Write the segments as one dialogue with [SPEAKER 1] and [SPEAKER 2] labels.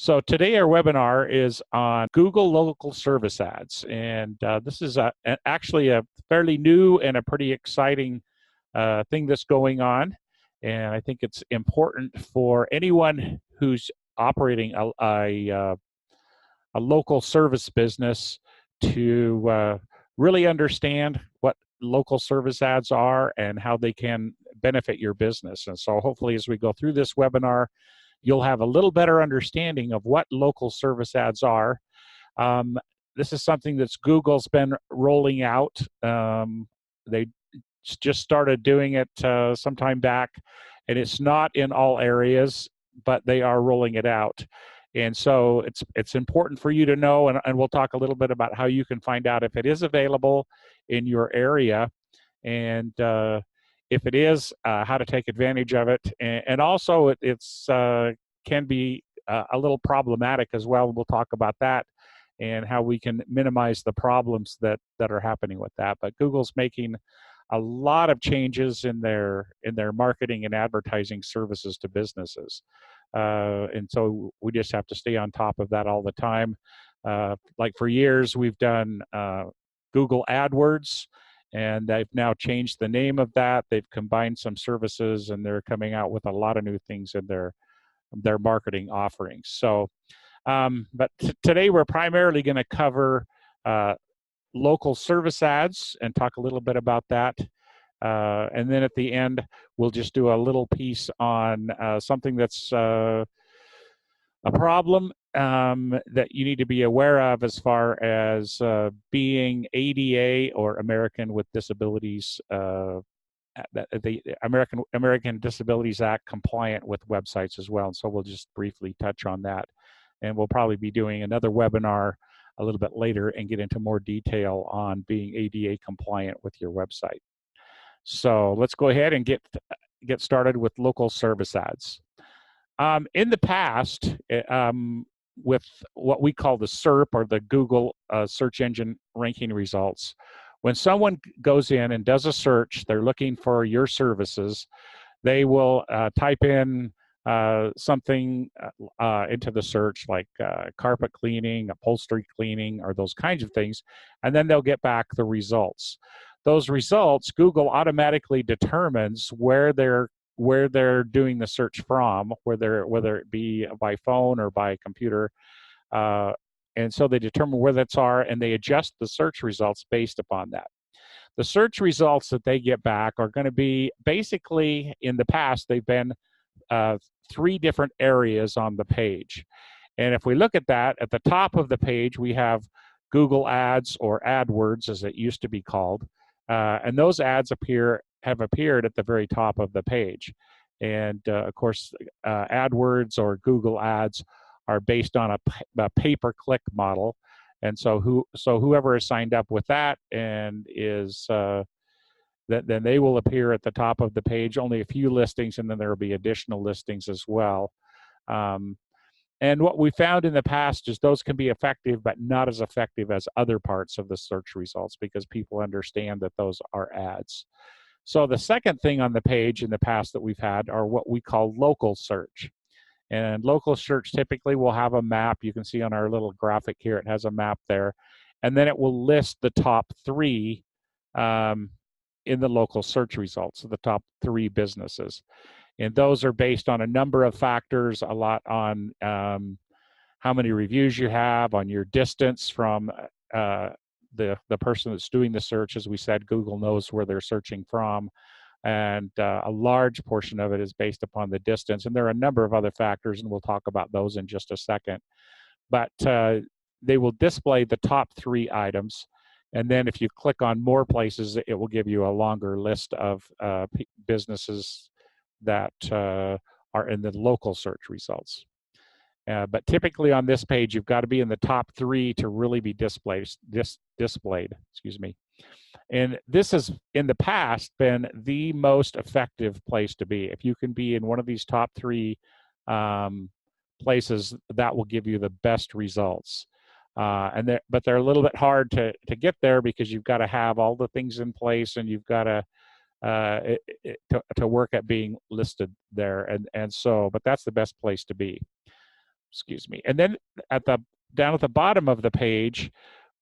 [SPEAKER 1] So today our webinar is on Google local service ads, and this is actually a fairly new and a pretty exciting thing that's going on. And I think it's important for anyone who's operating a local service business to really understand what local service ads are and how they can benefit your business. And so hopefully as we go through this webinar, you'll have a little better understanding of what local service ads are. Um, this is something that's Google's been rolling out. They just started doing it sometime back, and it's not in all areas, but they are rolling it out. And so it's important for you to know, and we'll talk a little bit about how you can find out if it is available in your area, and if it is, how to take advantage of it. And also it's can be a little problematic as well. We'll talk about that and how we can minimize the problems that are happening with that. But Google's making a lot of changes in their marketing and advertising services to businesses. And so we just have to stay on top of that all the time. Like for years, we've done Google AdWords, and they've now changed the name of that. They've combined some services, and they're coming out with a lot of new things in their marketing offerings. So, but today we're primarily going to cover local service ads and talk a little bit about that. And then at the end, we'll just do a little piece on something that's a problem that you need to be aware of as far as being ADA or American with Disabilities, the American Disabilities Act compliant with websites as well. And so we'll just briefly touch on that. And we'll probably be doing another webinar a little bit later and get into more detail on being ADA compliant with your website. So let's go ahead and get started with local service ads. In the past, with what we call the SERP, or the Google search engine ranking results, when someone goes in and does a search, they're looking for your services, they will type in something into the search like carpet cleaning, upholstery cleaning, or those kinds of things, and then they'll get back the results. Those results, Google automatically determines where they're doing the search from, whether it be by phone or by computer, and so they determine where that's are, and they adjust the search results based upon that. The search results that they get back are going to be basically, in the past, they've been 3 different areas on the page. And if we look at that, at the top of the page, we have Google Ads, or AdWords as it used to be called. And those ads have appeared at the very top of the page. And of course, AdWords or Google Ads are based on a pay-per-click model. And so whoever is signed up with that and is then they will appear at the top of the page, only a few listings, and then there will be additional listings as well. And what we found in the past is those can be effective, but not as effective as other parts of the search results, because people understand that those are ads. So the second thing on the page in the past that we've had are what we call local search. And local search typically will have a map. You can see on our little graphic here, it has a map there. And then it will list the top 3 in the local search results, so the top 3 businesses. And those are based on a number of factors, a lot on how many reviews you have, on your distance from the person that's doing the search. As we said, Google knows where they're searching from. And a large portion of it is based upon the distance. And there are a number of other factors, and we'll talk about those in just a second. But they will display the top 3 items. And then if you click on more places, it will give you a longer list of businesses that are in the local search results. But typically on this page, you've got to be in the top 3 to really be displayed. Excuse me. And this has, in the past, been the most effective place to be. If you can be in one of these top 3 places, that will give you the best results. But they're a little bit hard to get there, because you've got to have all the things in place, and you've got to work at being listed there. But that's the best place to be. excuse me. And then down at the bottom of the page,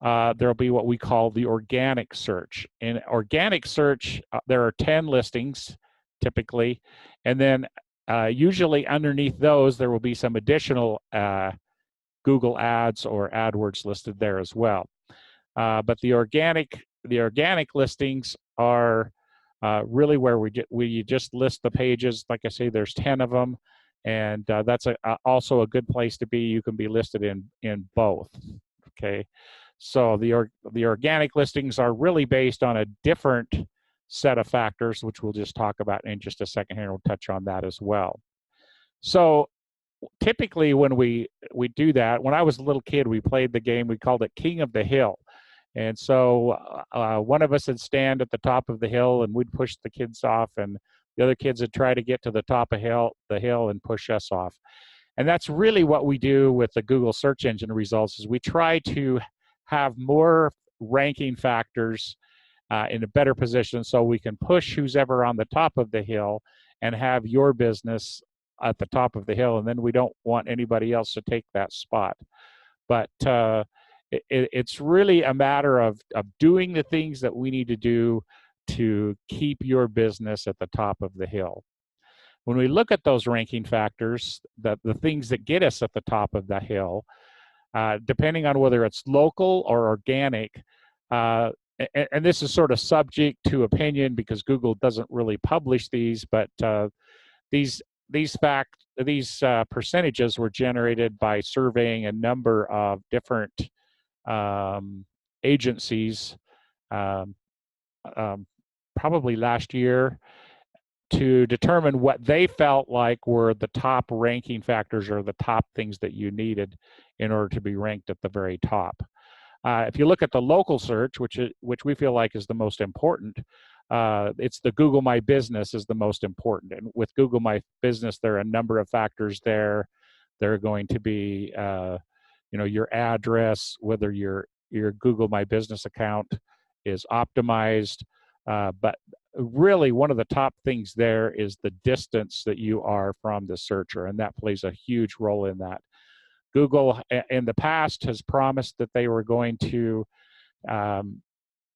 [SPEAKER 1] there'll be what we call the organic search. In organic search, there are 10 listings typically, and then usually underneath those, there will be some additional Google Ads or AdWords listed there as well. But the organic listings are really where we just list the pages. Like I say, there's 10 of them, and that's also a good place to be. You can be listed in both. Okay, so the organic listings are really based on a different set of factors, which we'll just talk about in just a second here. We'll touch on that as well. So typically when we do that, when I was a little kid, we played the game, we called it King of the Hill. And so one of us would stand at the top of the hill and we'd push the kids off, and the other kids would try to get to the top of the hill and push us off. And that's really what we do with the Google search engine results, is we try to have more ranking factors in a better position so we can push who's ever on the top of the hill and have your business at the top of the hill. And then we don't want anybody else to take that spot. But it's really a matter of doing the things that we need to do to keep your business at the top of the hill. When we look at those ranking factors, the things that get us at the top of the hill, depending on whether it's local or organic, and this is sort of subject to opinion because Google doesn't really publish these, but these percentages were generated by surveying a number of different agencies, probably last year, to determine what they felt like were the top ranking factors or the top things that you needed in order to be ranked at the very top. If you look at the local search, which we feel like is the most important, it's the Google My Business is the most important. And with Google My Business, there are a number of factors there. There are going to be, your address, whether your Google My Business account is optimized. But really, one of the top things there is the distance that you are from the searcher, and that plays a huge role in that. Google, in the past, has promised that they were going to,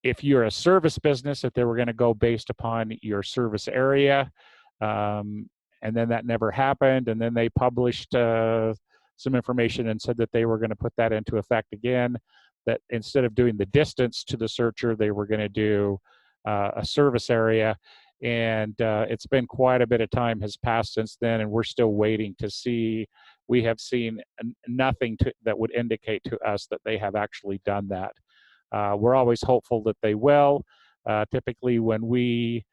[SPEAKER 1] if you're a service business, that they were going to go based upon your service area, and then that never happened. And then they published some information and said that they were going to put that into effect again, that instead of doing the distance to the searcher, they were going to do a service area. And it's been quite a bit of time has passed since then, and we're still waiting to see. We have seen nothing that would indicate to us that they have actually done that. We're always hopeful that they will. Typically, when we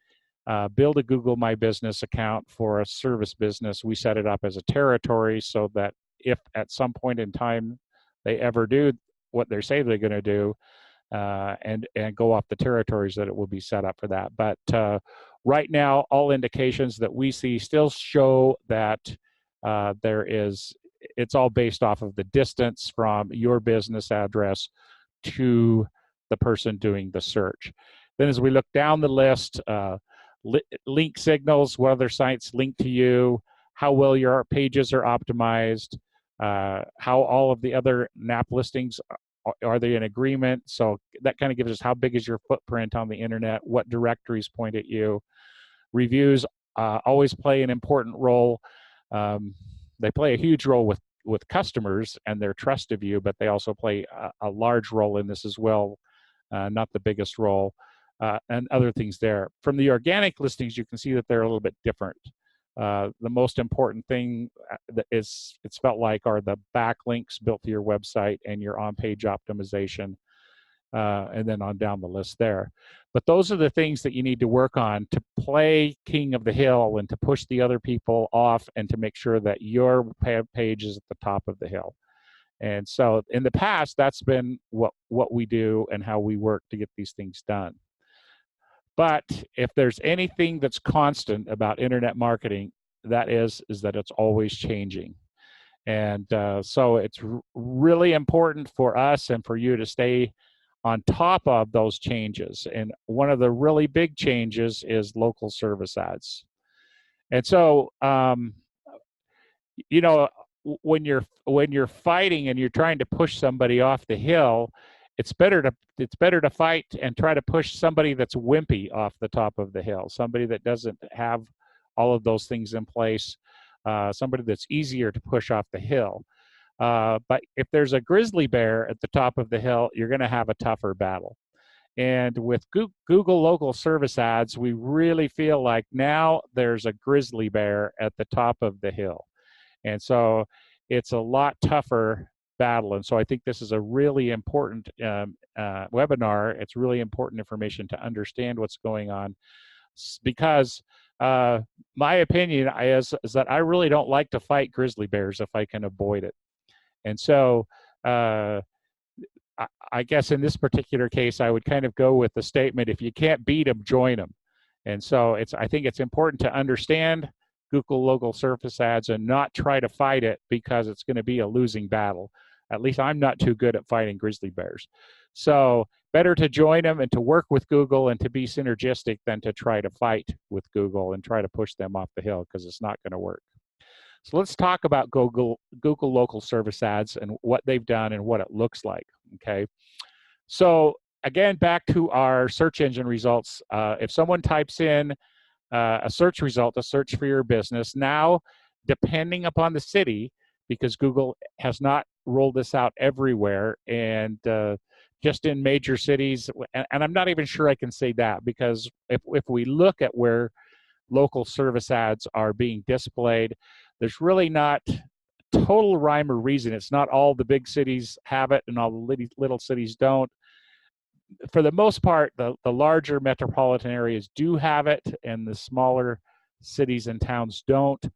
[SPEAKER 1] build a Google My Business account for a service business, we set it up as a territory so that if at some point in time they ever do what they say they're going to do, and go off the territories, that it will be set up for that. But right now, all indications that we see still show that it's all based off of the distance from your business address to the person doing the search. Then as we look down the list, link signals, what other sites link to you, how well your pages are optimized, how all of the other NAP listings are they in agreement? So that kind of gives us how big is your footprint on the internet, what directories point at you. Reviews always play an important role. They play a huge role with customers and their trust of you, but they also play a large role in this as well, not the biggest role, and other things there. From the organic listings, you can see that they're a little bit different. The most important thing that it's felt like are the backlinks built to your website and your on-page optimization, and then on down the list there. But those are the things that you need to work on to play king of the hill and to push the other people off and to make sure that your page is at the top of the hill. And so in the past, that's been what we do and how we work to get these things done. But if there's anything that's constant about internet marketing, that is that it's always changing. And so it's really important for us and for you to stay on top of those changes. And one of the really big changes is local service ads. And so, when you're fighting and you're trying to push somebody off the hill, it's better to fight and try to push somebody that's wimpy off the top of the hill, somebody that doesn't have all of those things in place, somebody that's easier to push off the hill. But if there's a grizzly bear at the top of the hill, you're going to have a tougher battle. And with Google local service ads, we really feel like now there's a grizzly bear at the top of the hill. And so it's a lot tougher battle. And so I think this is a really important webinar. It's really important information to understand what's going on, because my opinion is that I really don't like to fight grizzly bears if I can avoid it. And so I guess in this particular case, I would kind of go with the statement, if you can't beat them, join them. And so I think it's important to understand Google local service ads and not try to fight it, because it's going to be a losing battle. At least I'm not too good at fighting grizzly bears. So better to join them and to work with Google and to be synergistic than to try to fight with Google and try to push them off the hill, because it's not going to work. So let's talk about Google local service ads and what they've done and what it looks like, okay? So again, back to our search engine results. If someone types in a search result, a search for your business, now, depending upon the city, because Google has not rolled this out everywhere, and just in major cities, and I'm not even sure I can say that, because if we look at where local service ads are being displayed, there's really not total rhyme or reason. It's not all the big cities have it and all the little cities don't. For the most part, the larger metropolitan areas do have it, and the smaller cities and towns don't.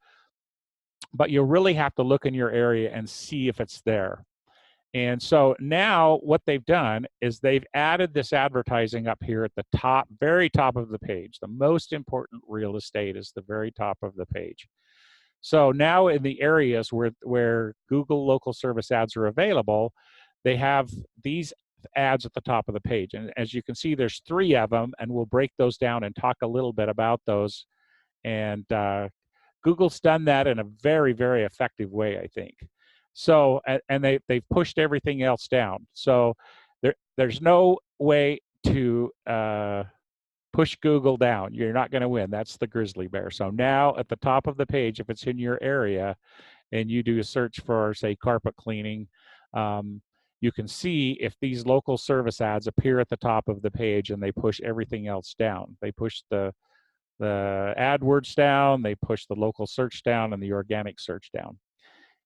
[SPEAKER 1] But you really have to look in your area and see if it's there. And so now what they've done is they've added this advertising up here at the top, very top of the page. The most important real estate is the very top of the page. So now in the areas where Google local service ads are available, they have these ads at the top of the page. And as you can see, there's 3 of them, and we'll break those down and talk a little bit about those. And Google's done that in a very, very effective way, I think. So, and they've pushed everything else down. So there's no way to push Google down. You're not going to win. That's the grizzly bear. So now at the top of the page, if it's in your area and you do a search for, say, carpet cleaning, you can see if these local service ads appear at the top of the page, and they push everything else down. They push the AdWords down, they push the local search down, and the organic search down.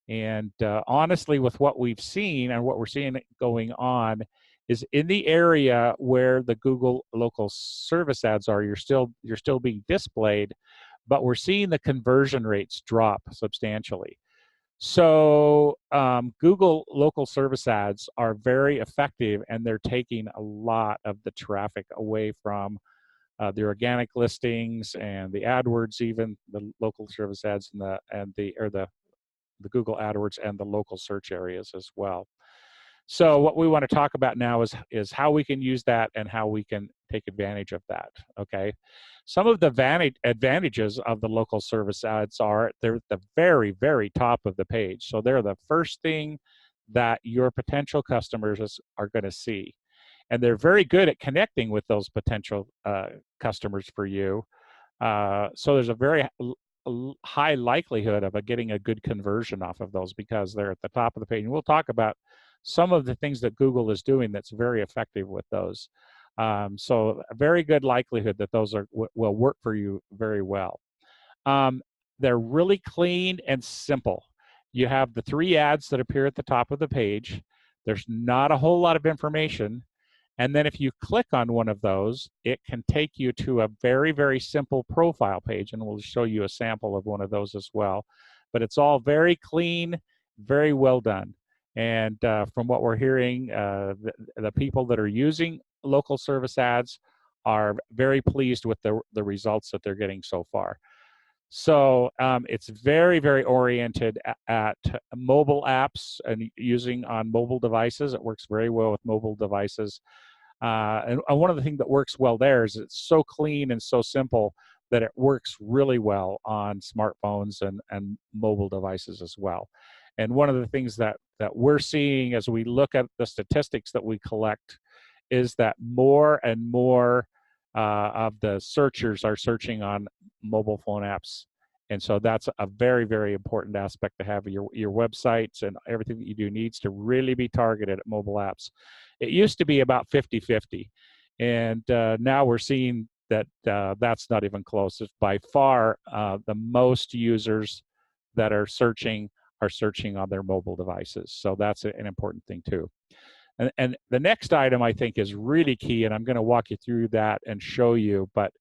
[SPEAKER 1] And honestly, with what we've seen and what we're seeing going on, is in the area where the Google local service ads are, you're still being displayed, but we're seeing the conversion rates drop substantially. So Google local service ads are very effective, and they're taking a lot of the traffic away from the organic listings and the AdWords, even the local service ads and the Google AdWords and the local search areas as well. So what we want to talk about now is how we can use that and how we can take advantage of that, okay? Some of the advantages of the local service ads are they're at the very, very top of the page. So they're the first thing that your potential customers are going to see. And they're very good at connecting with those potential customers for you. So there's a very high likelihood of getting a good conversion off of those, because they're at the top of the page. And we'll talk about some of the things that Google is doing that's very effective with those. So a very good likelihood that those will work for you very well. They're really clean and simple. You have the 3 ads that appear at the top of the page. There's not a whole lot of information. And then if you click on one of those, it can take you to a very, very simple profile page, and we'll show you a sample of one of those as well. But it's all very clean, very well done. And from what we're hearing, the people that are using local service ads are very pleased with the results that they're getting so far. So it's very, very oriented at mobile apps and using on mobile devices. It works very well with mobile devices. And one of the things that works well there is it's so clean and so simple that it works really well on smartphones and mobile devices as well. And one of the things that we're seeing as we look at the statistics that we collect is that more and more of the searchers are searching on mobile phone apps. And so that's a very, very important aspect to have. Your websites and everything that you do needs to really be targeted at mobile apps. It used to be about 50-50. And now we're seeing that that's not even close. It's by far the most users that are searching on their mobile devices. So that's an important thing too. And the next item I think is really key, and I'm going to walk you through that and show you. But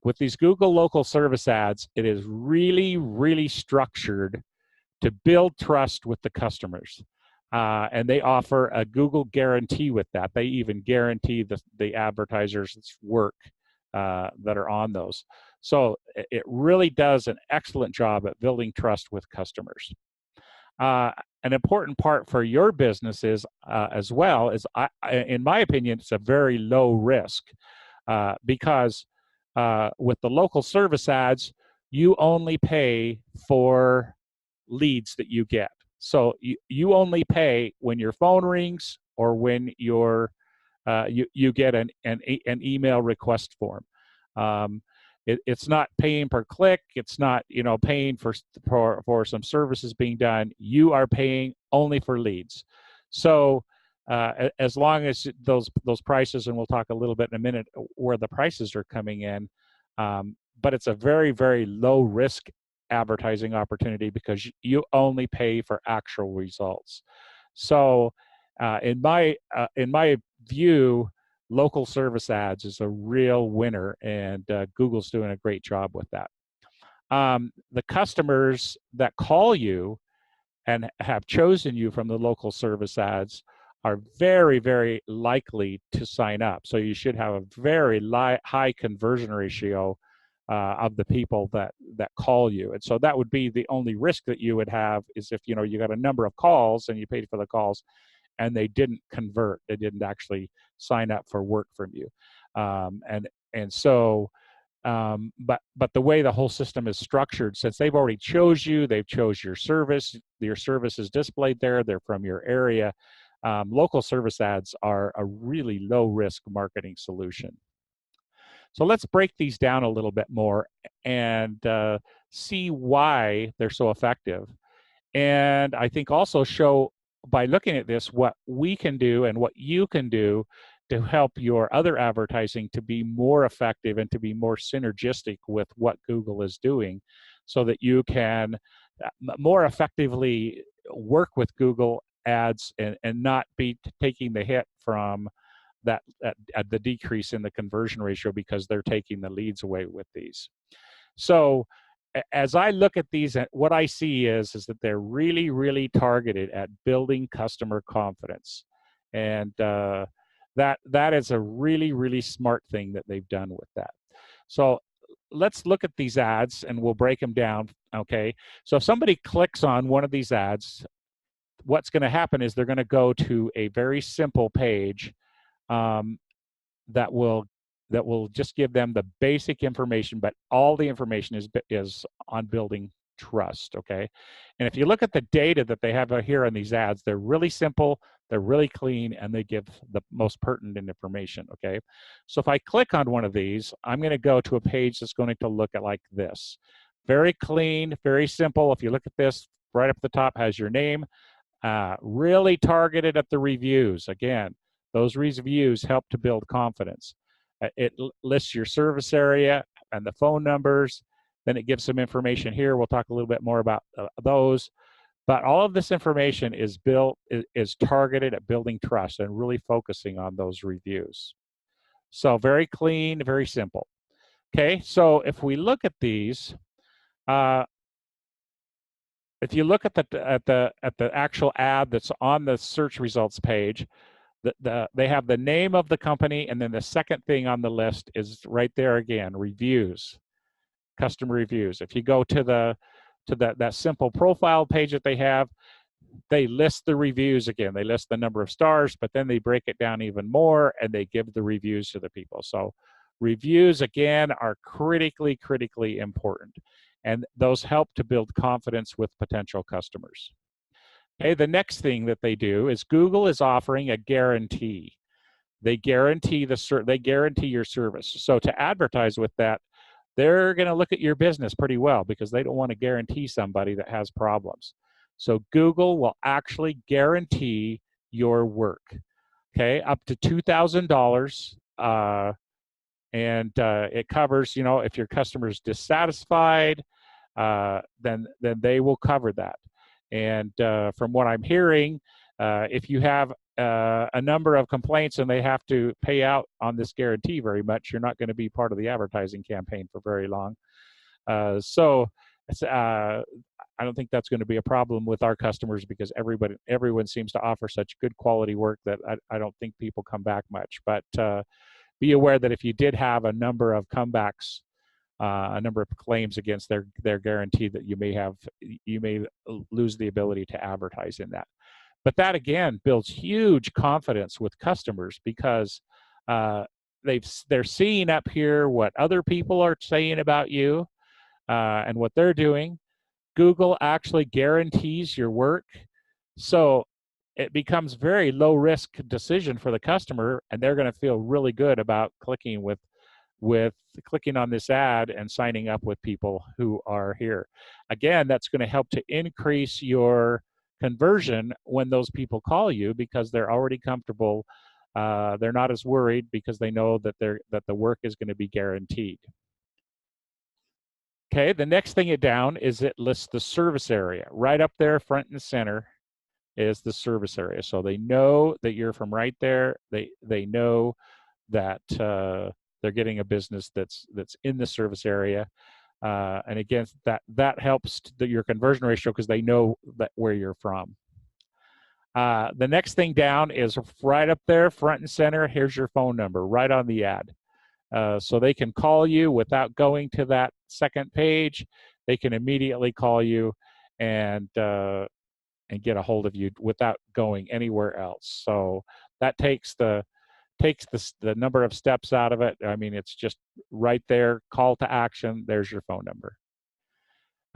[SPEAKER 1] with these Google local service ads, it is really, really structured to build trust with the customers. And they offer a Google guarantee with that. They even guarantee the advertisers' work that are on those. So it really does an excellent job at building trust with customers. An important part for your business is as well is, in my opinion, it's a very low risk because with the local service ads, you only pay for leads that you get. So you only pay when your phone rings or when you get an email request form. It's not paying per click. It's not paying for some services being done. You are paying only for leads. So as long as those prices, and we'll talk a little bit in a minute where the prices are coming in, but it's a very, very low risk advertising opportunity because you only pay for actual results. So in my view, local service ads is a real winner, and Google's doing a great job with that. The customers that call you and have chosen you from the local service ads are very, very likely to sign up. So you should have a very high conversion ratio of the people that call you. And so that would be the only risk that you would have, is if you got a number of calls and you paid for the calls and they didn't convert, they didn't actually sign up for work from you. But the way the whole system is structured, since they've already chose you, they've chose your service is displayed there, they're from your area. Local service ads are a really low risk marketing solution. So let's break these down a little bit more and see why they're so effective. And I think also show, by looking at this, what we can do and what you can do to help your other advertising to be more effective and to be more synergistic with what Google is doing, so that you can more effectively work with Google ads and not be taking the hit from that the decrease in the conversion ratio because they're taking the leads away with these. So as I look at these, what I see is that they're really, really targeted at building customer confidence. And that is a really, really smart thing that they've done with that. So let's look at these ads and we'll break them down, okay? So if somebody clicks on one of these ads, what's gonna happen is they're gonna go to a very simple page that will just give them the basic information, but all the information is on building trust, okay? And if you look at the data that they have here on these ads, they're really simple, they're really clean, and they give the most pertinent information, okay? So if I click on one of these, I'm gonna go to a page that's going to look at like this. Very clean, very simple. If you look at this, right up at the top has your name, really targeted at the reviews. Again, those reviews help to build confidence. It lists your service area and the phone numbers. Then it gives some information here. We'll talk a little bit more about those. But all of this information is targeted at building trust and really focusing on those reviews. So very clean, very simple. Okay, so if we look at these, if you look at the actual ad that's on the search results page, they have the name of the company, and then the second thing on the list is right there again, reviews, customer reviews. If you go to that simple profile page that they have, they list the reviews again. They list the number of stars, but then they break it down even more and they give the reviews to the people. So reviews again are critically important. And those help to build confidence with potential customers. Okay, the next thing that they do is Google is offering a guarantee. They guarantee your service. So to advertise with that, they're going to look at your business pretty well because they don't want to guarantee somebody that has problems. So Google will actually guarantee your work, okay, up to $2,000. And it covers, if your customer's dissatisfied, then they will cover that. And from what I'm hearing, if you have a number of complaints and they have to pay out on this guarantee very much, you're not going to be part of the advertising campaign for very long. So I don't think that's going to be a problem with our customers because everyone seems to offer such good quality work that I don't think people come back much. But be aware that if you did have a number of comebacks, a number of claims against their guarantee, that you may lose the ability to advertise in that. But that again builds huge confidence with customers because they're seeing up here what other people are saying about you and what they're doing. Google actually guarantees your work, so it becomes very low risk decision for the customer, and they're going to feel really good about clicking on this ad and signing up with people who are here. Again, that's going to help to increase your conversion when those people call you because they're already comfortable. They're not as worried because they know that the work is going to be guaranteed. Okay, the next thing down is it lists the service area. Right up there, front and center, is the service area. So they know that you're from right there. They know that they're getting a business that's in the service area. And again, that helps your conversion ratio because they know that where you're from. The next thing down is right up there, front and center. Here's your phone number right on the ad. So they can call you without going to that second page. They can immediately call you and get a hold of you without going anywhere else. So that takes the number of steps out of it. I mean, it's just right there, call to action. There's your phone number.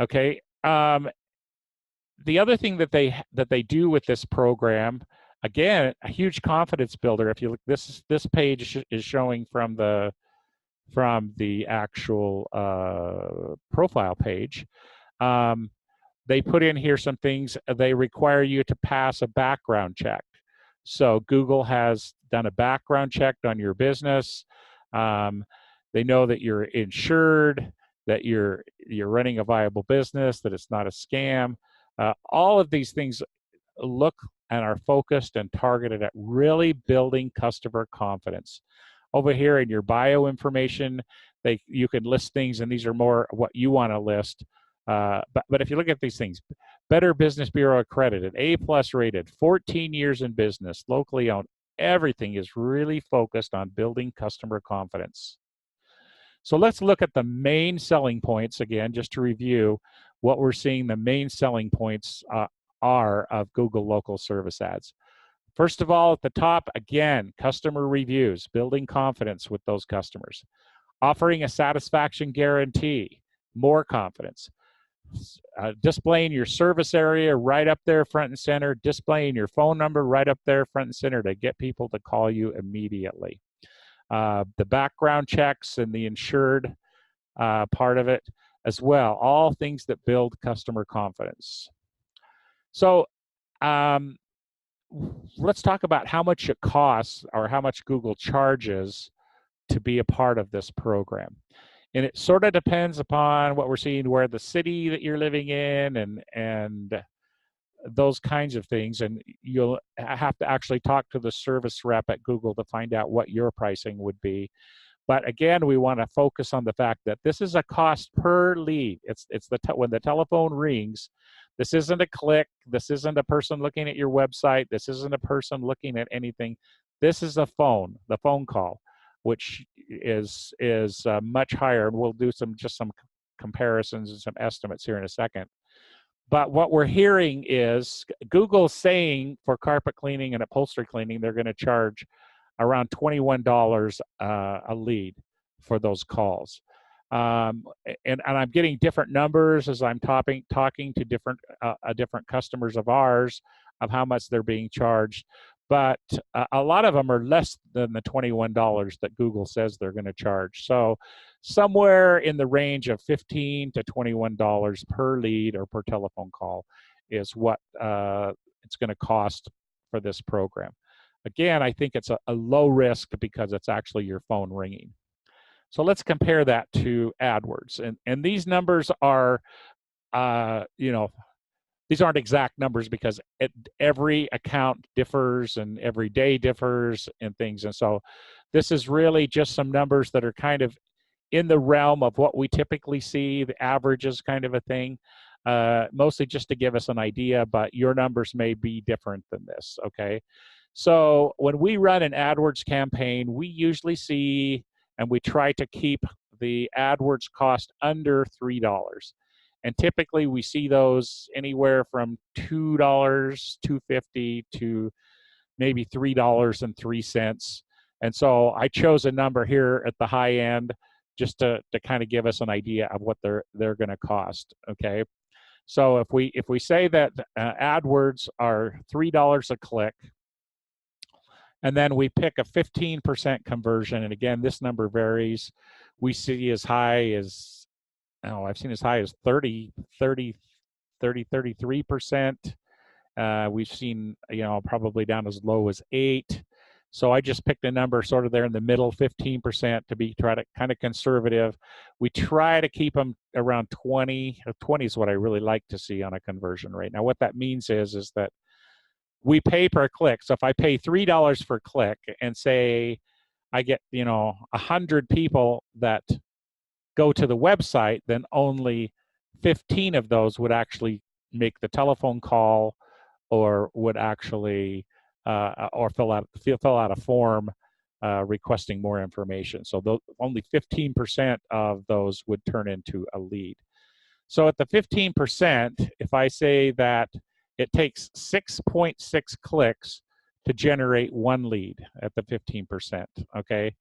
[SPEAKER 1] Okay. The other thing that they do with this program, again, a huge confidence builder. If you look, this page is showing from the actual profile page. They put in here some things. They require you to pass a background check. So Google has done a background check on your business. They know that you're insured, that you're running a viable business, that it's not a scam. All of these things look and are focused and targeted at really building customer confidence. Over here in your bio information, you can list things, and these are more what you want to list. But if you look at these things, Better Business Bureau accredited, A+ rated, 14 years in business, locally owned, everything is really focused on building customer confidence. So let's look at the main selling points again, just to review what we're seeing the main selling points are of Google local service ads. First of all, at the top, again, customer reviews, building confidence with those customers. Offering a satisfaction guarantee, more confidence. Displaying your service area right up there front and center, displaying your phone number right up there front and center to get people to call you immediately. The background checks and the insured part of it as well, all things that build customer confidence. So let's talk about how much it costs or how much Google charges to be a part of this program. And it sort of depends upon what we're seeing, where the city that you're living in and those kinds of things. And you'll have to actually talk to the service rep at Google to find out what your pricing would be. But again, we want to focus on the fact that this is a cost per lead. It's when the telephone rings, this isn't a click. This isn't a person looking at your website. This isn't a person looking at anything. This is the phone call, which is much higher. And we'll do some comparisons and some estimates here in a second. But what we're hearing is Google saying for carpet cleaning and upholstery cleaning, they're going to charge around $21 a lead for those calls. And I'm getting different numbers as I'm talking to different customers of ours of how much they're being charged. But a lot of them are less than the $21 that Google says they're going to charge. So somewhere in the range of $15 to $21 per lead or per telephone call is what it's going to cost for this program. Again, I think it's a low risk because it's actually your phone ringing. So let's compare that to AdWords. And these numbers are, these aren't exact numbers because every account differs and every day differs and things. And so this is really just some numbers that are kind of in the realm of what we typically see, the averages kind of a thing, mostly just to give us an idea, but your numbers may be different than this, okay? So when we run an AdWords campaign, we usually see, and we try to keep the AdWords cost under $3. And typically we see those anywhere from $2, $2.50 to maybe $3.03. And so I chose a number here at the high end just to kind of give us an idea of what they're going to cost, okay? So if we say that AdWords are $3 a click, and then we pick a 15% conversion, and again, this number varies. We see as high as, I've seen as high as 33%. We've seen, probably down as low as 8. So I just picked a number sort of there in the middle, 15%, to try to kind of conservative. We try to keep them around 20. 20 is what I really like to see on a conversion rate. Now, what that means is that we pay per click. So if I pay $3 per click and say I get, 100 people that go to the website, then only 15 of those would actually make the telephone call or would actually or fill out a form requesting more information. So only 15% of those would turn into a lead. So at the 15%, if I say that it takes 6.6 clicks to generate one lead at the 15%, okay?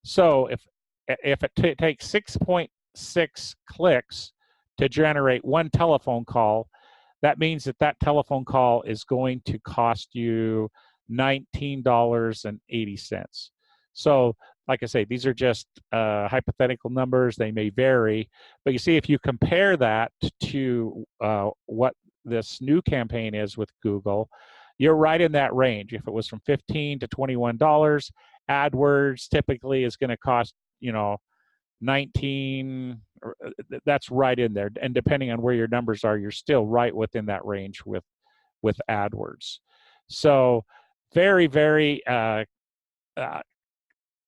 [SPEAKER 1] So if it takes 6.6 clicks to generate one telephone call, that means that telephone call is going to cost you $19.80. So like I say, these are just hypothetical numbers. They may vary, but you see, if you compare that to what this new campaign is with Google, you're right in that range. If it was from $15 to $21, AdWords typically is going to cost, 19. That's right in there. And depending on where your numbers are, you're still right within that range with AdWords. So very, very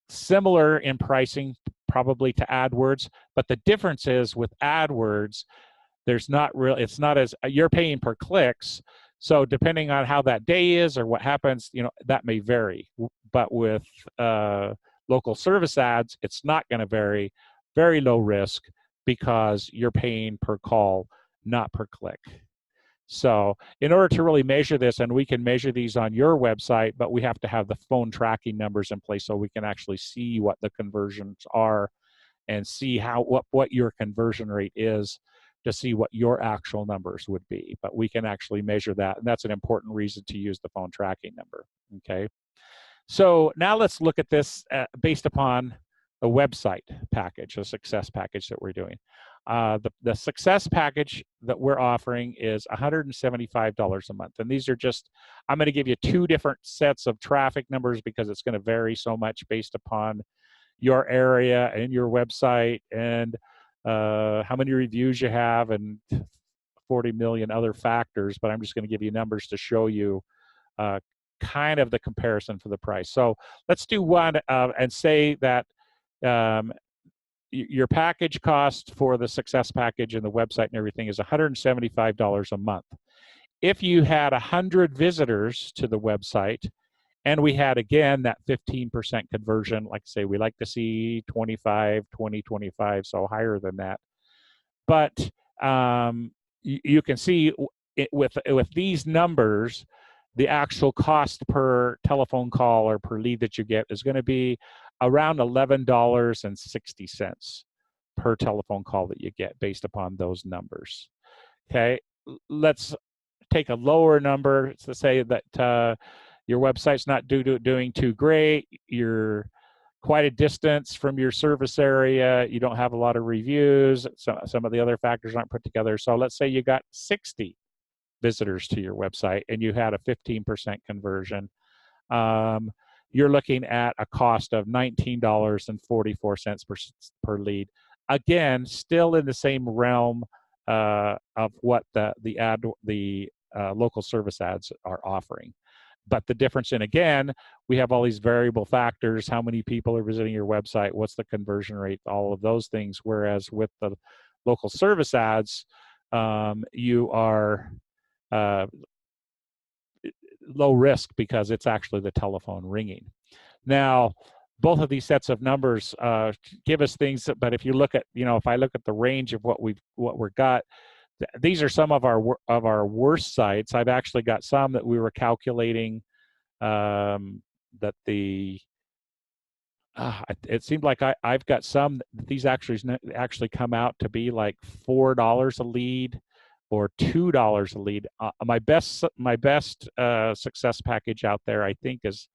[SPEAKER 1] similar in pricing probably to AdWords, but the difference is with AdWords, it's not as, you're paying per clicks. So depending on how that day is or what happens, that may vary. But with local service ads, it's not going to vary. Very low risk because you're paying per call, not per click. So in order to really measure this, and we can measure these on your website, but we have to have the phone tracking numbers in place so we can actually see what the conversions are and see what your conversion rate is to see what your actual numbers would be. But we can actually measure that, and that's an important reason to use the phone tracking number, okay? So now let's look at this based upon a website package, a success package that we're doing. The success package that we're offering is $175 a month. And these are just, I'm going to give you 2 different sets of traffic numbers because it's going to vary so much based upon your area and your website and how many reviews you have and 40 million other factors. But I'm just going to give you numbers to show you kind of the comparison for the price. So let's do one and say that your package cost for the success package and the website and everything is $175 a month. If you had 100 visitors to the website and we had, again, that 15% conversion, like I say, we like to see 25, 20, 25, so higher than that. But you can see with these numbers, the actual cost per telephone call or per lead that you get is going to be around $11.60. per telephone call that you get based upon those numbers. Okay, let's take a lower number to say that your website's not doing too great. You're quite a distance from your service area. You don't have a lot of reviews. Some of the other factors aren't put together. So let's say you got 60 visitors to your website and you had a 15% conversion. You're looking at a cost of $19.44 per lead. Again, still in the same realm of what the local service ads are offering. But the difference in, again, we have all these variable factors, how many people are visiting your website, what's the conversion rate, all of those things. Whereas with the local service ads, you are low risk because it's actually the telephone ringing. Now, both of these sets of numbers give us things, but if you look at, if I look at the range of what we've got, these are some of our worst sites. I've actually got some that we were calculating that it seemed like I've got some that these actually come out to be like $4 a lead or $2 a lead. My best success package out there, I think, is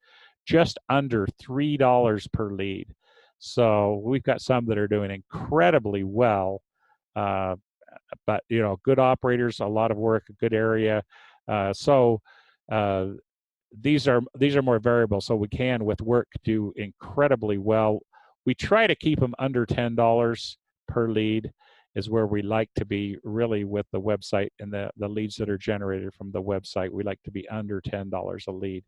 [SPEAKER 1] just under $3 per lead. So we've got some that are doing incredibly well. But good operators, a lot of work, a good area. These are more variable, so we can with work do incredibly well. We try to keep them under $10 per lead is where we like to be really with the website, and the leads that are generated from the website, we like to be under $10 a lead.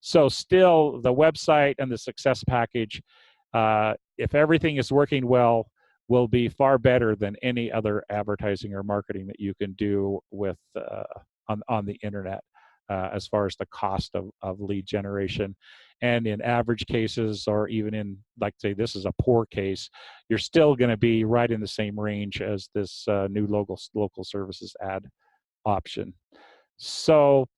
[SPEAKER 1] So still the website and the success package, if everything is working well, will be far better than any other advertising or marketing that you can do with on the internet as far as the cost of lead generation. And in average cases, or even in, like, say, this is a poor case, you're still going to be right in the same range as this new local services ad option. So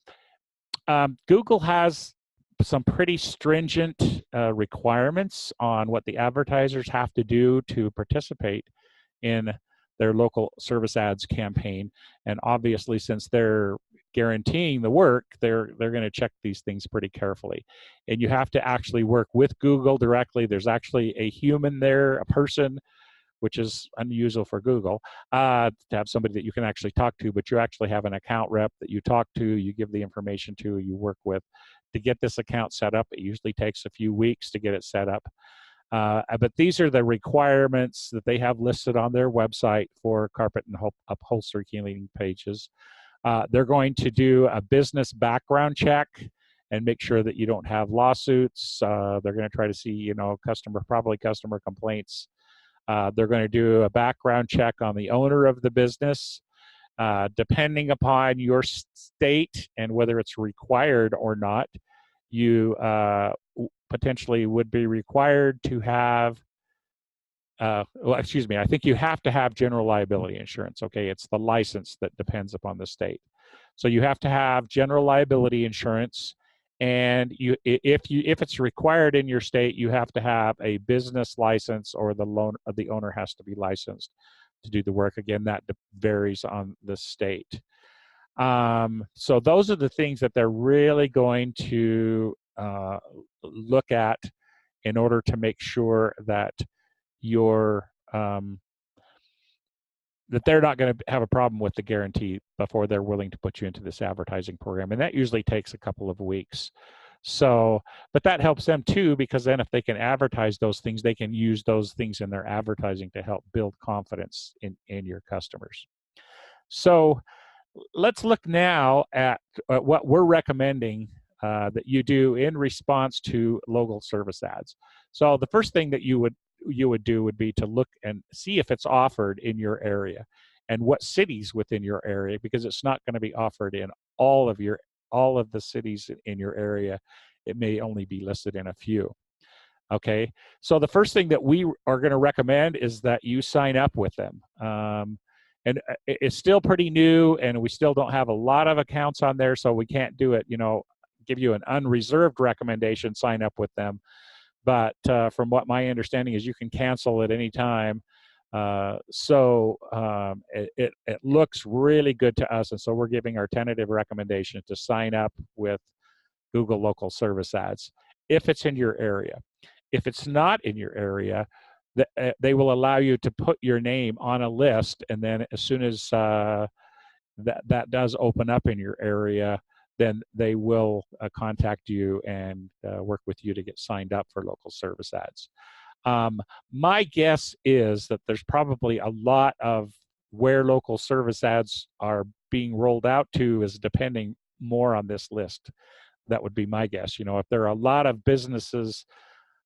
[SPEAKER 1] Google has some pretty stringent requirements on what the advertisers have to do to participate in their local service ads campaign. And obviously, since they're guaranteeing the work, they're going to check these things pretty carefully. And you have to actually work with Google directly. There's actually a human there, a person, which is unusual for Google, to have somebody that you can actually talk to, but you actually have an account rep that you talk to, you give the information to, you work with. To get this account set up, it usually takes a few weeks to get it set up. But these are the requirements that they have listed on their website for carpet and upholstery cleaning pages. They're going to do a business background check and make sure that you don't have lawsuits. They're going to try to see, customer complaints. They're going to do a background check on the owner of the business. Depending upon your state and whether it's required or not, you potentially would be required to have, I think you have to have general liability insurance. Okay, it's the license that depends upon the state. So you have to have general liability insurance, and if it's required in your state, you have to have a business license, or the owner has to be licensed to do the work. Again, that varies on the state. So those are the things that they're really going to look at in order to make sure that that they're not going to have a problem with the guarantee before they're willing to put you into this advertising program. And that usually takes a couple of weeks. So, but that helps them too, because then if they can advertise those things, they can use those things in their advertising to help build confidence in your customers. So let's look now at what we're recommending that you do in response to local service ads. So the first thing that you would do would be to look and see if it's offered in your area and what cities within your area, because it's not going to be offered in all of the cities in your area. It may only be listed in a few. Okay, so the first thing that we are going to recommend is that you sign up with them. And it's still pretty new, and we still don't have a lot of accounts on there, so we can't do it, give you an unreserved recommendation, sign up with them. But from what my understanding is, you can cancel at any time. It looks really good to us, and so we're giving our tentative recommendation to sign up with Google Local Service Ads if it's in your area. If it's not in your area, they will allow you to put your name on a list, and then as soon as that does open up in your area, then they will contact you and work with you to get signed up for local service ads. My guess is that there's probably a lot of where local service ads are being rolled out to is depending more on this list. That would be my guess. If there are a lot of businesses,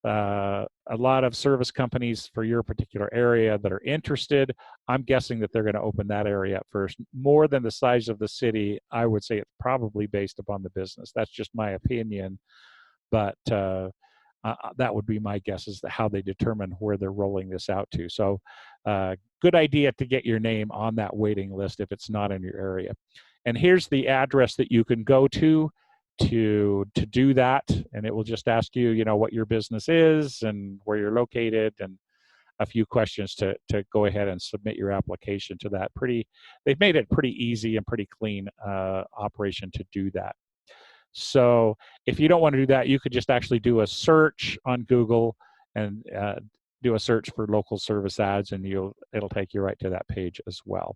[SPEAKER 1] a lot of service companies for your particular area that are interested, I'm guessing that they're going to open that area up first. More than the size of the city, I would say it's probably based upon the business. That's just my opinion, but that would be my guess as to how they determine where they're rolling this out to. So good idea to get your name on that waiting list if it's not in your area. And here's the address that you can go to do that, and it will just ask you, what your business is and where you're located, and a few questions to go ahead and submit your application to that. They've made it pretty easy and pretty clean operation to do that. So if you don't want to do that, you could just actually do a search on Google and do a search for local service ads, and it'll take you right to that page as well.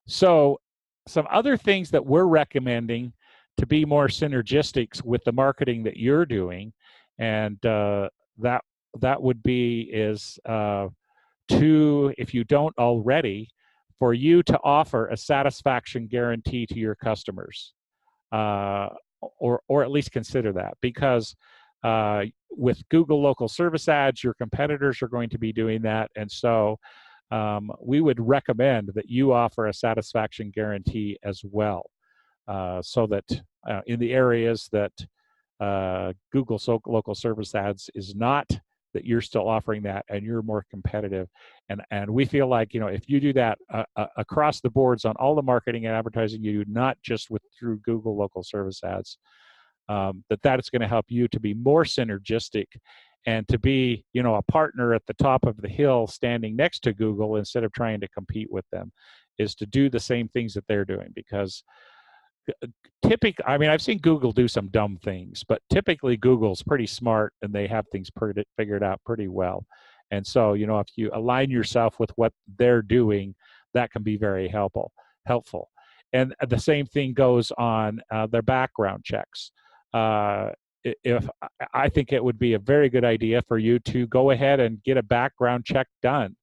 [SPEAKER 1] So some other things that we're recommending to be more synergistic with the marketing that you're doing, and that would be is if you don't already, for you to offer a satisfaction guarantee to your customers, or at least consider that, because with Google Local Service Ads, your competitors are going to be doing that, and so we would recommend that you offer a satisfaction guarantee as well. So that in the areas that Google Local Service Ads is not, that you're still offering that and you're more competitive. And we feel like, if you do that across the boards on all the marketing and advertising you do, not just through Google Local Service Ads, that is going to help you to be more synergistic and to be, a partner at the top of the hill standing next to Google instead of trying to compete with them, is to do the same things that they're doing. Because typically, I've seen Google do some dumb things, but typically Google's pretty smart and they have things figured out pretty well. And so, if you align yourself with what they're doing, that can be very helpful. And the same thing goes on their background checks. If I think it would be a very good idea for you to go ahead and get a background check done,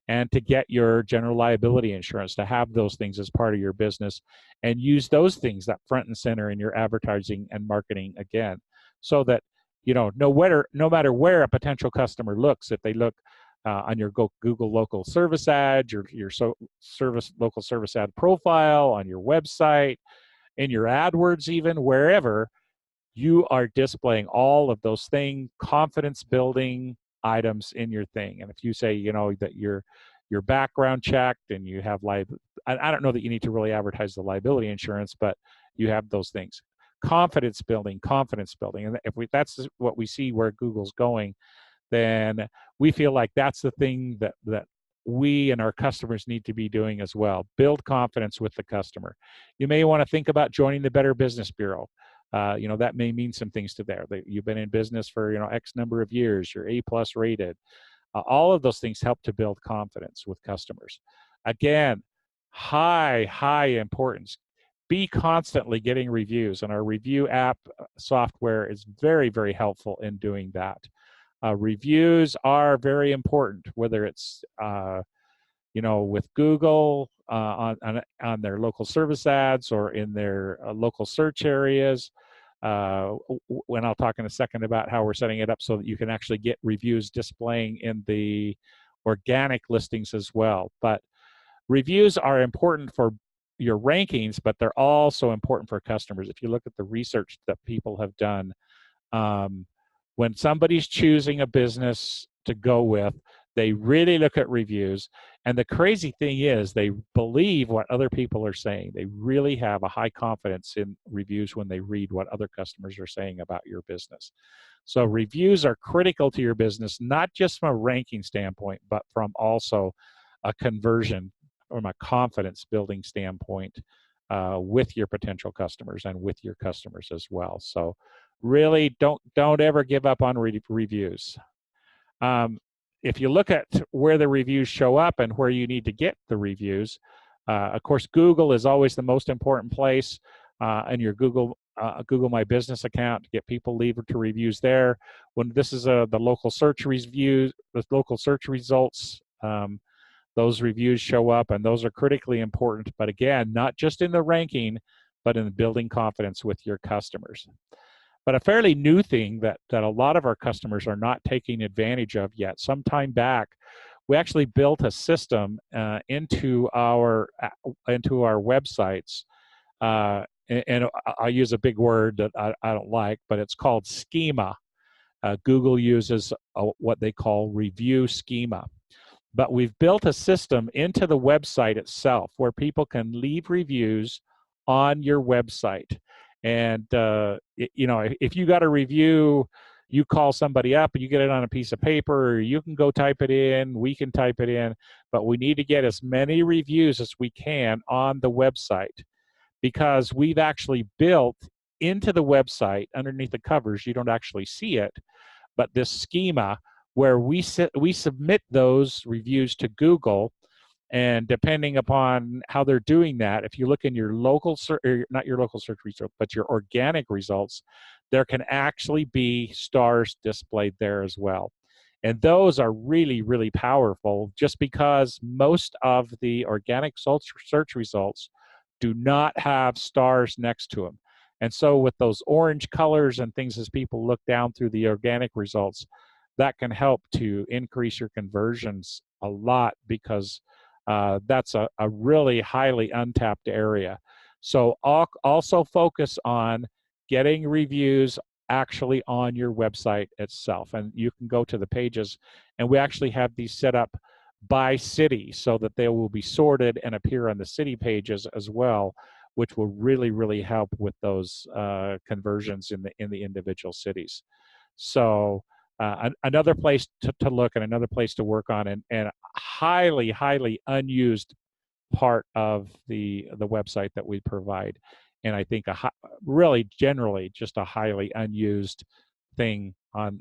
[SPEAKER 1] and to get your general liability insurance, to have those things as part of your business, and use those things that front and center in your advertising and marketing again, so that no matter where a potential customer looks, if they look on your Google Local Service Ad, your local service ad profile, on your website, in your AdWords, even wherever, you are displaying all of those confidence building items in your thing. And if you say, that your background checked and you have I don't know that you need to really advertise the liability insurance, but you have those things. Confidence building. And if that's what we see where Google's going, then we feel like that's the thing that we and our customers need to be doing as well. Build confidence with the customer. You may want to think about joining the Better Business Bureau. That may mean some things to there. You've been in business for, X number of years, you're A+ rated. All of those things help to build confidence with customers. Again, high importance. Be constantly getting reviews, and our review app software is very, very helpful in doing that. Reviews are very important, whether it's with Google on their local service ads or in their local search areas. When I'll talk in a second about how we're setting it up so that you can actually get reviews displaying in the organic listings as well. But reviews are important for your rankings, but they're also important for customers. If you look at the research that people have done, when somebody's choosing a business to go with, They really look at reviews. And the crazy thing is they believe what other people are saying. They really have a high confidence in reviews when they read what other customers are saying about your business. So reviews are critical to your business, not just from a ranking standpoint, but from also a conversion, from a confidence building standpoint with your potential customers and with your customers as well. So really don't ever give up on reviews. If you look at where the reviews show up and where you need to get the reviews, of course, Google is always the most important place in your Google My Business account to get people leave to reviews there. When this is the local search reviews, the local search results, those reviews show up, and those are critically important. But again, not just in the ranking, but in building confidence with your customers. But a fairly new thing that a lot of our customers are not taking advantage of yet. Some time back, we actually built a system into our websites, and I use a big word that I don't like, but it's called schema. Google uses what they call review schema. But we've built a system into the website itself where people can leave reviews on your website. And if you got a review, you call somebody up and you get it on a piece of paper, or you can go type it in, we can type it in, but we need to get as many reviews as we can on the website, because we've actually built into the website, underneath the covers, you don't actually see it, but this schema where we submit those reviews to Google. And depending upon how they're doing that, if you look in your local not your local search results, but your organic results, there can actually be stars displayed there as well. And those are really, really powerful, just because most of the organic search results do not have stars next to them. And so with those orange colors and things, as people look down through the organic results, that can help to increase your conversions a lot, because that's a really highly untapped area. So also focus on getting reviews actually on your website itself. And you can go to the pages, and we actually have these set up by city so that they will be sorted and appear on the city pages as well, which will really, really help with those conversions in the individual cities. So another place to look, and another place to work on, and highly, highly unused part of the website that we provide. And I think really generally just a highly unused thing on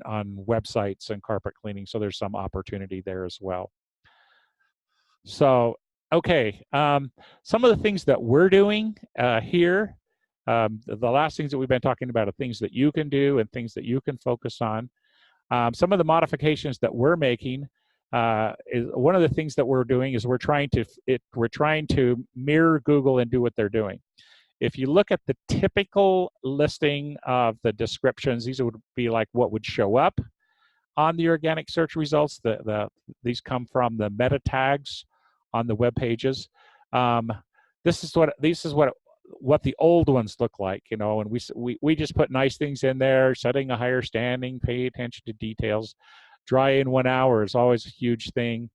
[SPEAKER 1] websites and carpet cleaning. So there's some opportunity there as well. So, okay, some of the things that we're doing here, the last things that we've been talking about are things that you can do and things that you can focus on. Some of the modifications that we're making, is one of the things that we're doing is we're trying to mirror Google and do what they're doing. If you look at the typical listing of the descriptions, these would be like what would show up on the organic search results. These come from the meta tags on the web pages. This is what the old ones look like, and we just put nice things in there, setting a higher standing, pay attention to details. Dry in 1 hour is always a huge thing.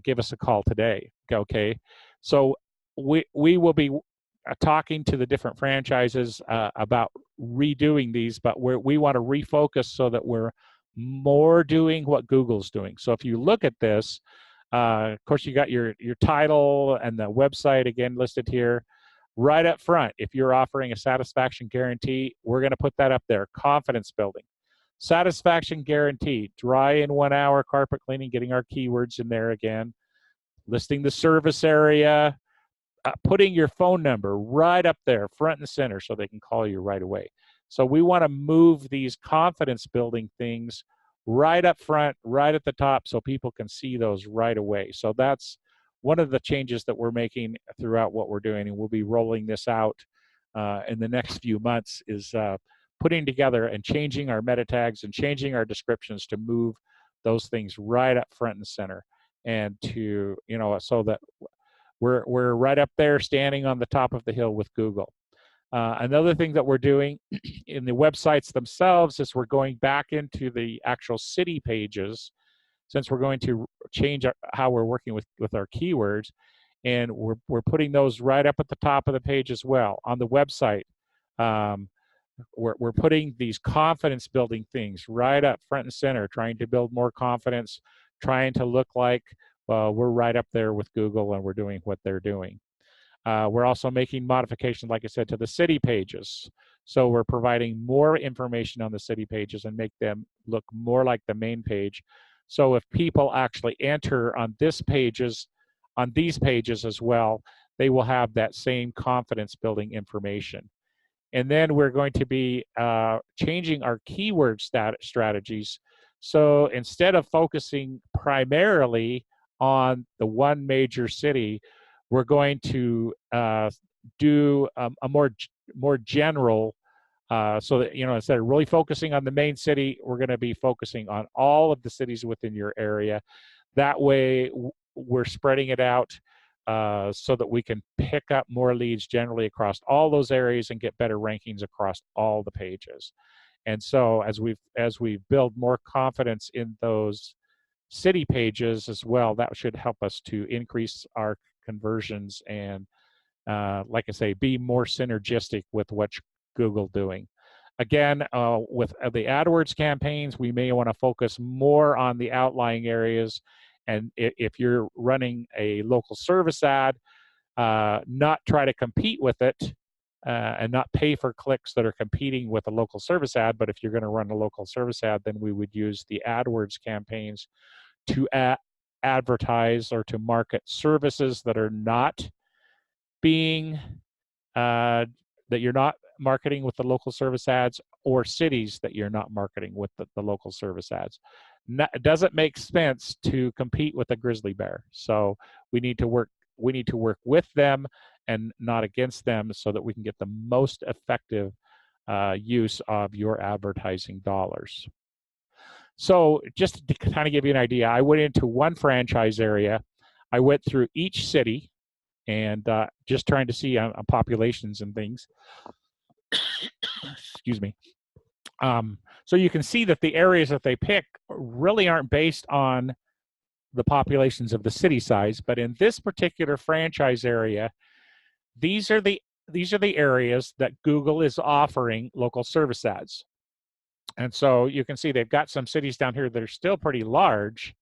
[SPEAKER 1] Give us a call today. Okay, so we will be talking to the different franchises about redoing these, but we want to refocus so that we're more doing what Google's doing. So if you look at this, of course, you got your title and the website again listed here. Right up front, if you're offering a satisfaction guarantee, we're going to put that up there. Confidence building. Satisfaction guarantee. Dry in 1 hour, carpet cleaning, getting our keywords in there again. Listing the service area. Putting your phone number right up there, front and center, so they can call you right away. So we want to move these confidence building things right up front, right at the top, so people can see those right away. So that's one of the changes that we're making throughout what we're doing, and we'll be rolling this out in the next few months, is putting together and changing our meta tags and changing our descriptions to move those things right up front and center, and to, so that we're right up there standing on the top of the hill with Google. Another thing that we're doing in the websites themselves is we're going back into the actual city pages since we're going to change how we're working with our keywords, and we're putting those right up at the top of the page as well on the website. We're putting these confidence building things right up front and center, trying to build more confidence, trying to look like we're right up there with Google and we're doing what they're doing. We're also making modifications, like I said, to the city pages. So we're providing more information on the city pages and make them look more like the main page. So if people actually enter on these pages as well, they will have that same confidence building information. And then we're going to be changing our keyword strategies. So instead of focusing primarily on the one major city, we're going to do a more general, so that, instead of really focusing on the main city, we're going to be focusing on all of the cities within your area. That way, we're spreading it out so that we can pick up more leads generally across all those areas and get better rankings across all the pages. And so as we build more confidence in those city pages as well, that should help us to increase our conversions and, like I say, be more synergistic with what Google doing. Again, with the AdWords campaigns, we may want to focus more on the outlying areas. And if you're running a local service ad, not try to compete with it and not pay for clicks that are competing with a local service ad. But if you're going to run a local service ad, then we would use the AdWords campaigns to advertise or to market services that are not being that you're not marketing with the local service ads, or cities that you're not marketing with the local service ads. It doesn't make sense to compete with a grizzly bear. So we need to work with them and not against them, so that we can get the most effective use of your advertising dollars. So just to kind of give you an idea, I went into one franchise area. I went through each city and just trying to see on populations and things. Excuse me. So you can see that the areas that they pick really aren't based on the populations of the city size, but in this particular franchise area, these are the areas that Google is offering local service ads. And so you can see they've got some cities down here that are still pretty large,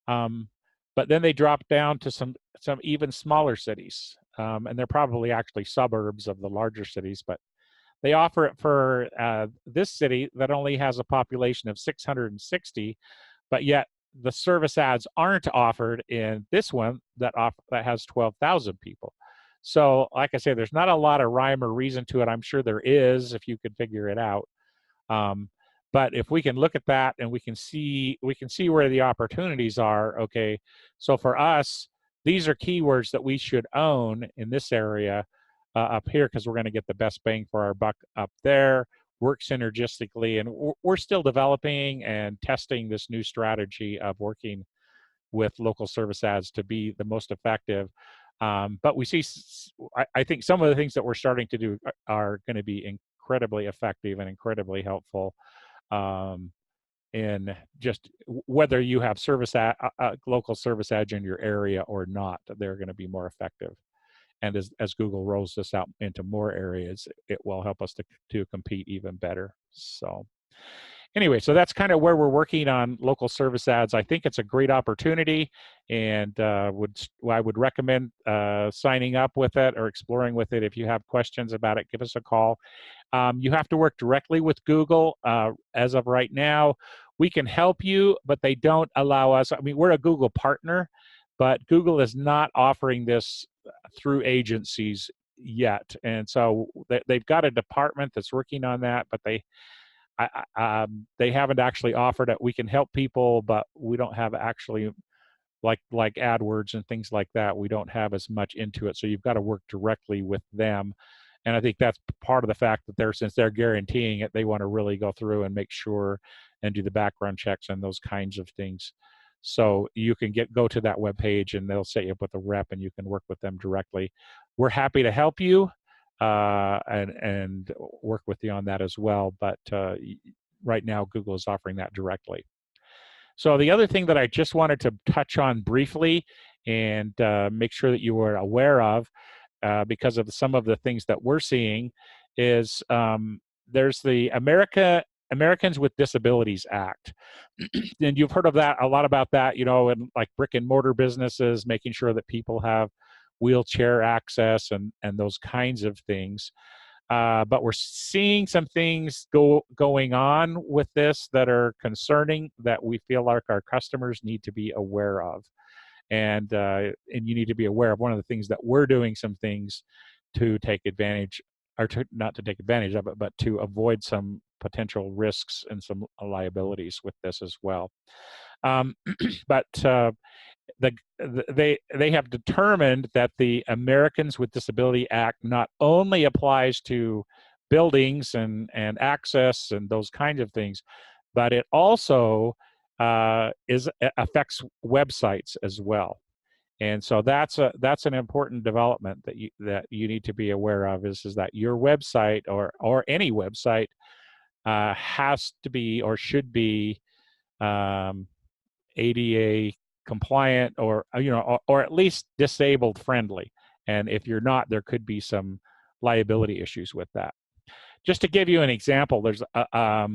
[SPEAKER 1] but then they drop down to some even smaller cities, and they're probably actually suburbs of the larger cities, but they offer it for this city that only has a population of 660, but yet the service ads aren't offered in this one that has 12,000 people. So like I say, there's not a lot of rhyme or reason to it. I'm sure there is if you could figure it out. But if we can look at that and we can see where the opportunities are, okay, so for us, these are keywords that we should own in this area up here, because we're going to get the best bang for our buck up there, work synergistically, and we're still developing and testing this new strategy of working with local service ads to be the most effective. But we see, I think some of the things that we're starting to do are going to be incredibly effective and incredibly helpful in just whether you have local service ads in your area or not. They're going to be more effective. And as Google rolls this out into more areas, it will help us to compete even better. So anyway, so that's kind of where we're working on local service ads. I think it's a great opportunity, and I would recommend signing up with it or exploring with it. If you have questions about it, give us a call. You have to work directly with Google. As of right now, we can help you, but they don't allow us. I mean, we're a Google partner, but Google is not offering this through agencies yet. And so they've got a department that's working on that, but they haven't actually offered it. We can help people, but we don't have actually like AdWords and things like that. We don't have as much into it. So you've got to work directly with them. And I think that's part of the fact that since they're guaranteeing it, they want to really go through and make sure and do the background checks and those kinds of things. So you can go to that webpage and they'll set you up with a rep and you can work with them directly. We're happy to help you and work with you on that as well. But right now, Google is offering that directly. So the other thing that I just wanted to touch on briefly and make sure that you were aware of, because of some of the things that we're seeing, is there's the Americans with Disabilities Act. And you've heard of that, a lot about that, in like brick and mortar businesses, making sure that people have wheelchair access and those kinds of things. But we're seeing some things going on with this that are concerning, that we feel like our customers need to be aware of. And you need to be aware of one of the things that we're doing some things to take advantage, or not to take advantage of it, but to avoid some potential risks and some liabilities with this as well. But they have determined that the Americans with Disability Act not only applies to buildings and access and those kinds of things, but it also affects websites as well. And so that's an important development that you need to be aware of, is that your website or any website has to be or should be ADA compliant, or or at least disabled friendly. And if you're not, there could be some liability issues with that. Just to give you an example, there's a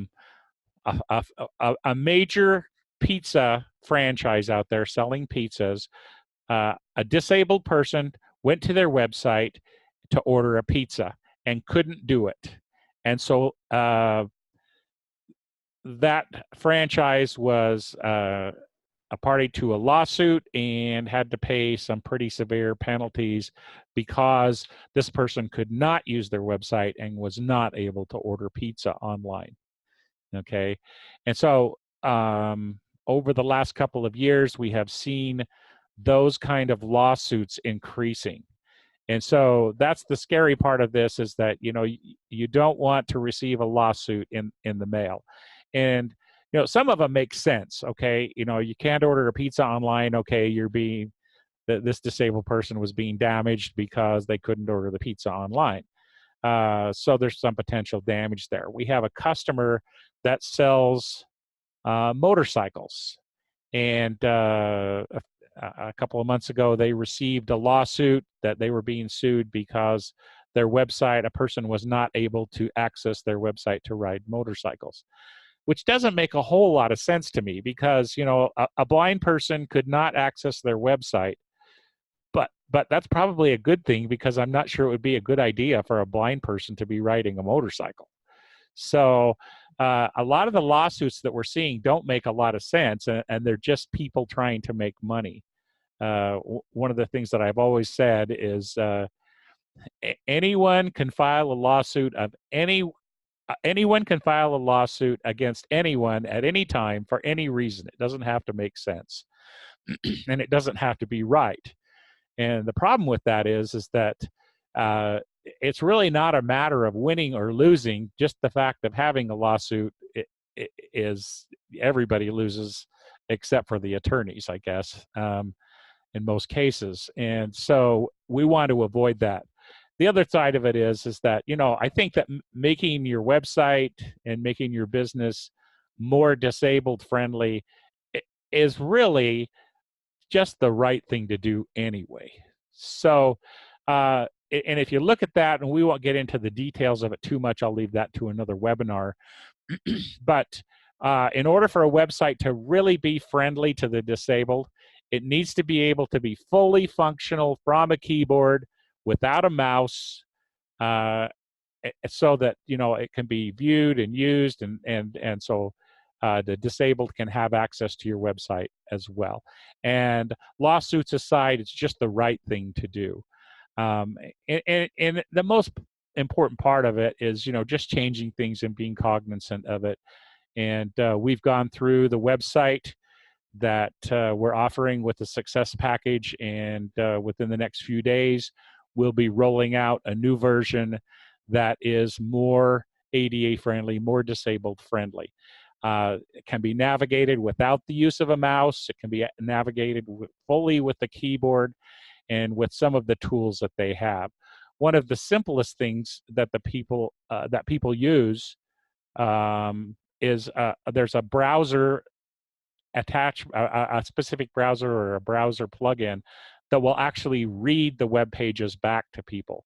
[SPEAKER 1] major pizza franchise out there selling pizzas. A disabled person went to their website to order a pizza and couldn't do it. And so that franchise was a party to a lawsuit and had to pay some pretty severe penalties because this person could not use their website and was not able to order pizza online. Okay. And so over the last couple of years, we have seen those kind of lawsuits increasing. And so that's the scary part of this, is that you don't want to receive a lawsuit in the mail. And some of them make sense. Okay, you can't order a pizza online. Okay, this disabled person was being damaged because they couldn't order the pizza online. So there's some potential damage there. We have a customer that sells motorcycles, and a couple of months ago, they received a lawsuit that they were being sued because their website, a person was not able to access their website to ride motorcycles, which doesn't make a whole lot of sense to me, because a blind person could not access their website. But that's probably a good thing, because I'm not sure it would be a good idea for a blind person to be riding a motorcycle. So a lot of the lawsuits that we're seeing don't make a lot of sense, and they're just people trying to make money. One of the things that I've always said is anyone can file a lawsuit anyone can file a lawsuit against anyone at any time for any reason. It doesn't have to make sense, and it doesn't have to be right. And the problem with that is that it's really not a matter of winning or losing. Just the fact of having a lawsuit is everybody loses, except for the attorneys, I guess, in most cases. And so we want to avoid that. The other side of it is that, I think that making your website and making your business more disabled friendly is really just the right thing to do anyway. So, and if you look at that, and we won't get into the details of it too much, I'll leave that to another webinar. But in order for a website to really be friendly to the disabled, it needs to be able to be fully functional from a keyboard without a mouse, so that it can be viewed and used, and so the disabled can have access to your website as well. And lawsuits aside, it's just the right thing to do. And the most important part of it is just changing things and being cognizant of it. And we've gone through the website that we're offering with the success package, and within the next few days we'll be rolling out a new version that is more ADA friendly, more disabled friendly. It can be navigated without the use of a mouse. It can be navigated fully with the keyboard and with some of the tools that they have. One of the simplest things that people use is there's a browser attach a specific browser or a browser plugin that will actually read the web pages back to people.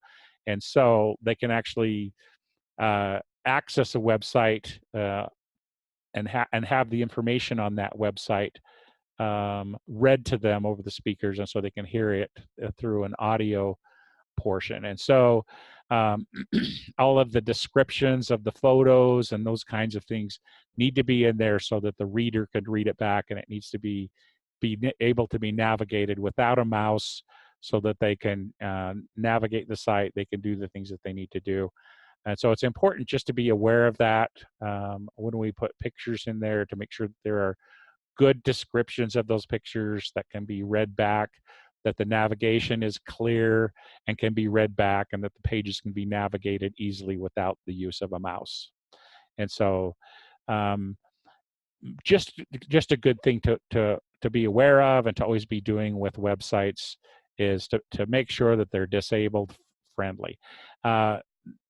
[SPEAKER 1] And so they can actually access a website and have the information on that website read to them over the speakers, and so they can hear it through an audio portion. And so all of the descriptions of the photos and those kinds of things need to be in there so that the reader could read it back, and it needs to be able to be navigated without a mouse so that they can navigate the site, they can do the things that they need to do. And so it's important just to be aware of that when we put pictures in there, to make sure that there are good descriptions of those pictures that can be read back, that the navigation is clear and can be read back, and that the pages can be navigated easily without the use of a mouse. And so just a good thing to be aware of and to always be doing with websites is to make sure that they're disabled friendly.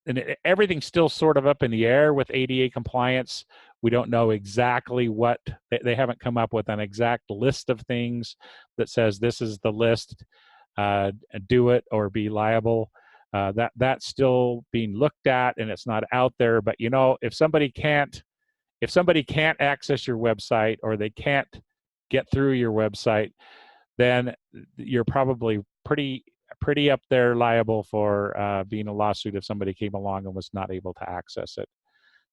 [SPEAKER 1] And everything's still sort of up in the air with ADA compliance. We don't know exactly what, they haven't come up with an exact list of things that says this is the list, do it or be liable. That's still being looked at, and it's not out there. But if somebody can't access your website, or they can't get through your website, then you're probably pretty up there liable for being a lawsuit if somebody came along and was not able to access it.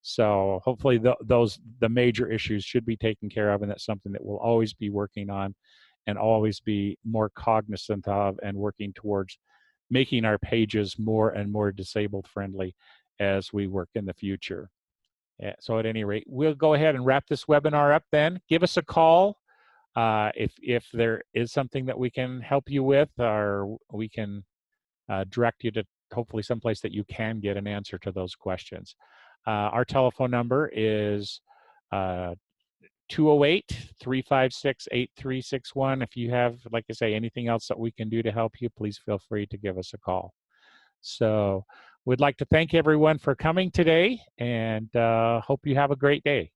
[SPEAKER 1] So hopefully the major issues should be taken care of, and that's something that we'll always be working on and always be more cognizant of, and working towards making our pages more and more disabled friendly as we work in the future. So at any rate, we'll go ahead and wrap this webinar up then. Give us a call if there is something that we can help you with, or we can direct you to hopefully someplace that you can get an answer to those questions. Our telephone number is 208-356-8361. If you have, like I say, anything else that we can do to help you, please feel free to give us a call. So we'd like to thank everyone for coming today, and hope you have a great day.